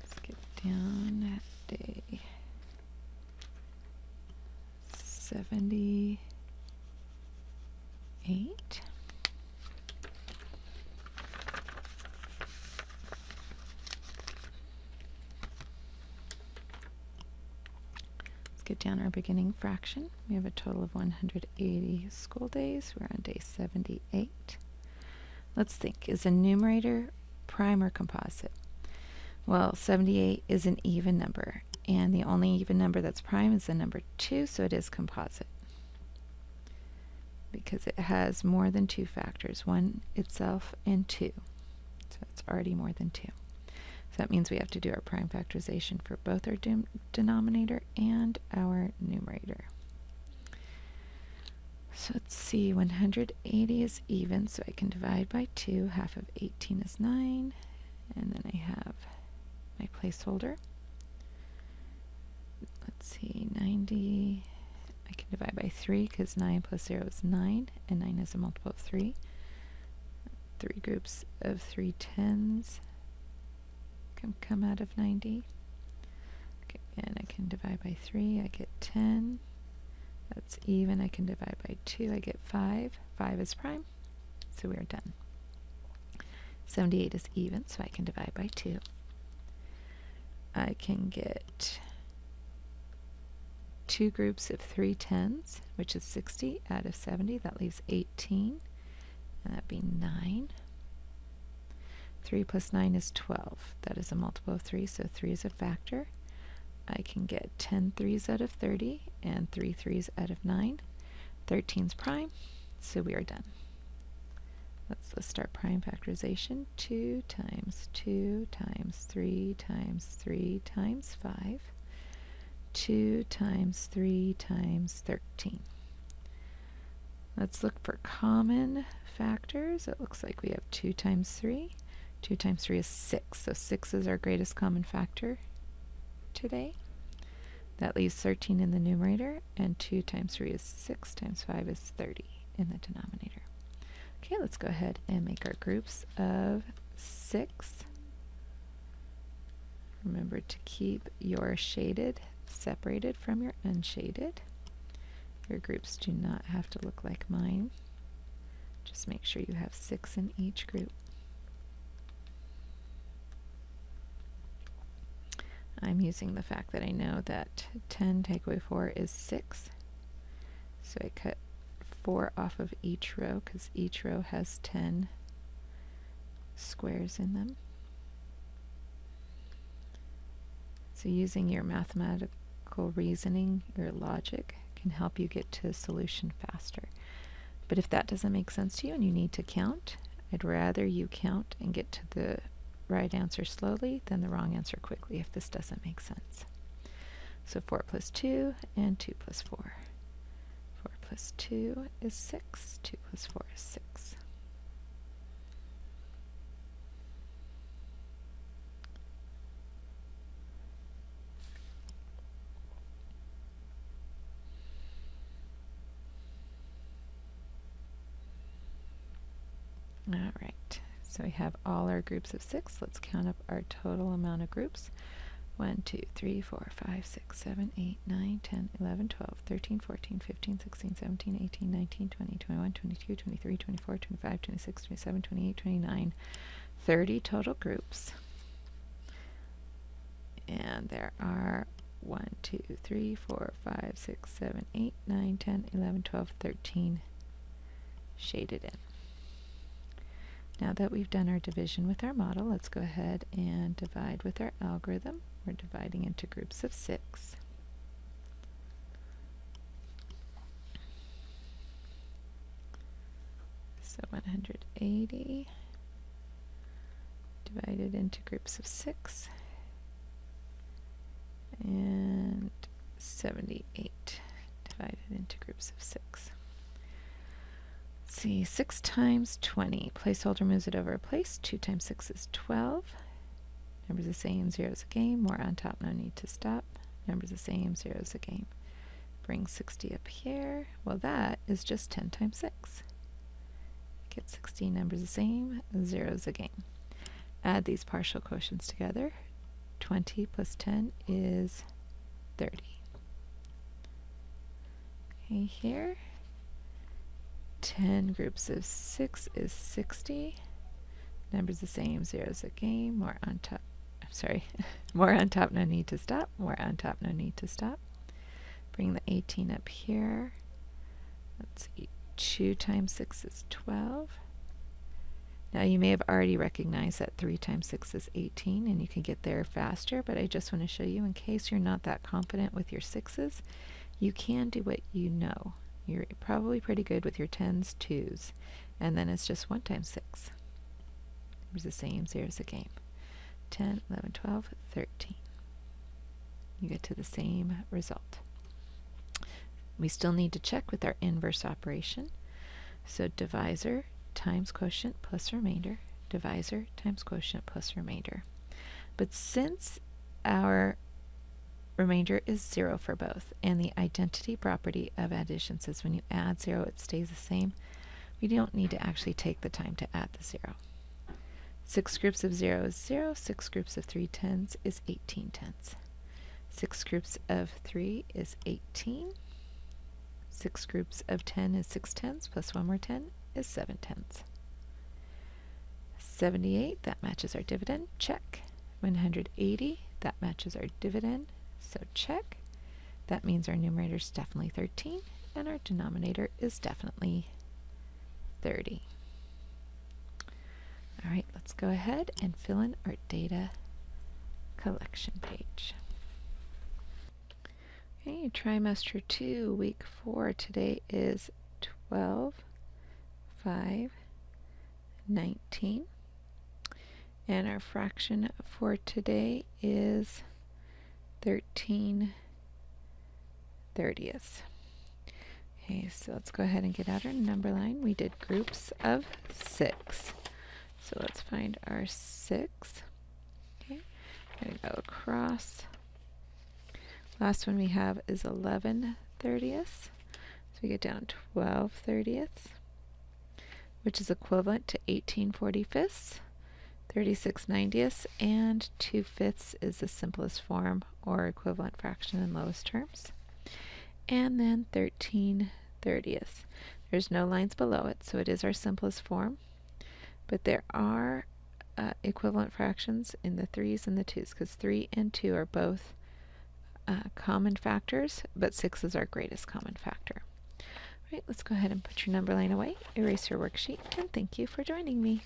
Let's get down at day 78. Get down our beginning fraction. We have a total of 180 school days. We're on day 78. Let's think, is a numerator prime or composite? Well, 78 is an even number, and the only even number that's prime is the number 2, so it is composite because it has more than 2 factors, 1 itself and 2. So it's already more than 2. So that means we have to do our prime factorization for both our denominator and our numerator. So let's see, 180 is even, so I can divide by 2. Half of 18 is 9. And then I have my placeholder. Let's see, 90. I can divide by 3 because 9 plus 0 is 9, and 9 is a multiple of 3. 3 groups of 3 tens come out of 90. Okay, and I can divide by 3, I get 10. That's even. I can divide by 2, I get 5. 5 is prime, so we are done. 78 is even, so I can divide by 2. I can get 2 groups of 3 tens, which is 60 out of 70. That leaves 18, and that'd be 9. 3 plus 9 is 12. That is a multiple of 3, so 3 is a factor. I can get 10 threes out of 30 and 3 threes out of 9. 13 is prime, so we are done. Let's list our prime factorization. 2 times 2 times 3 times 3 times 5. 2 times 3 times 13. Let's look for common factors. It looks like we have 2 times 3. 2 times 3 is 6, so 6 is our greatest common factor today. That leaves 13 in the numerator, and 2 times 3 is 6, times 5 is 30 in the denominator. Okay, let's go ahead and make our groups of 6. Remember to keep your shaded separated from your unshaded. Your groups do not have to look like mine. Just make sure you have 6 in each group. I'm using the fact that I know that 10 take away 4 is 6. So I cut 4 off of each row because each row has 10 squares in them. So using your mathematical reasoning, your logic, can help you get to a solution faster. But if that doesn't make sense to you and you need to count, I'd rather you count and get to the right answer slowly than the wrong answer quickly if this doesn't make sense. So 4 plus 2 and 2 plus 4. 4 plus 2 is 6. 2 plus 4 is 6. All right. So we have all our groups of 6. Let's count up our total amount of groups. 1, 2, 3, 4, 5, 6, 7, 8, 9, 10, 11, 12, 13, 14, 15, 16, 17, 18, 19, 20, 21, 22, 23, 24, 25, 26, 27, 28, 29, 30 total groups. And there are 1, 2, 3, 4, 5, 6, 7, 8, 9, 10, 11, 12, 13 shaded in. Now that we've done our division with our model, let's go ahead and divide with our algorithm. We're dividing into groups of 6. So 180 divided into groups of 6, and 78 divided into groups of 6. Let's see, 6 times 20. Placeholder moves it over a place. 2 times 6 is 12. Numbers the same, 0 is a game. More on top, no need to stop. Numbers the same, 0 is a game. Bring 60 up here. Well, that is just 10 times 6. Get 60, numbers the same, 0 is a game. add these partial quotients together. 20 plus 10 is 30. Okay, here 10 groups of 6 is 60. Numbers the same, zeros a game, more on top. Sorry, more on top, no need to stop. More on top, no need to stop. Bring the 18 up here. Let's see, 2 times 6 is 12. Now you may have already recognized that 3 times 6 is 18, and you can get there faster, but I just want to show you in case you're not that confident with your 6s, you can do what you know. You're probably pretty good with your 10s, 2s, and then it's just 1 times 6. Numbers the same, zeros a game. 10, 11, 12, 13. You get to the same result. We still need to check with our inverse operation. So divisor times quotient plus remainder, divisor times quotient plus remainder. But since our remainder is 0 for both, and the identity property of addition says when you add 0 it stays the same, we don't need to actually take the time to add the 0. 6 groups of 0 is 0, 6 groups of 3 tens is 18 tenths. 6 groups of 3 is 18. 6 groups of 10 is 6 tenths, plus 1 more 10 is 7 tenths. 78, that matches our dividend, check. 180, that matches our dividend, so check. That means our numerator is definitely 13, and our denominator is definitely 30. All right, let's go ahead and fill in our data collection page. Okay, trimester 2, week 4. Today is 12/5/19. And our fraction for today is 13/30. Okay, so let's go ahead and get out our number line. We did groups of 6. So let's find our 6. Okay, gonna go across. Last one we have is 11/30. So we get down 12/30, which is equivalent to 18/45, 36/90, and 2/5 is the simplest form or equivalent fraction in lowest terms. And then 13/30. There's no lines below it, so it is our simplest form. But there are equivalent fractions in the 3's and the 2's, because 3 and 2 are both common factors, but 6 is our greatest common factor. All right, let's go ahead and put your number line away, erase your worksheet, and thank you for joining me.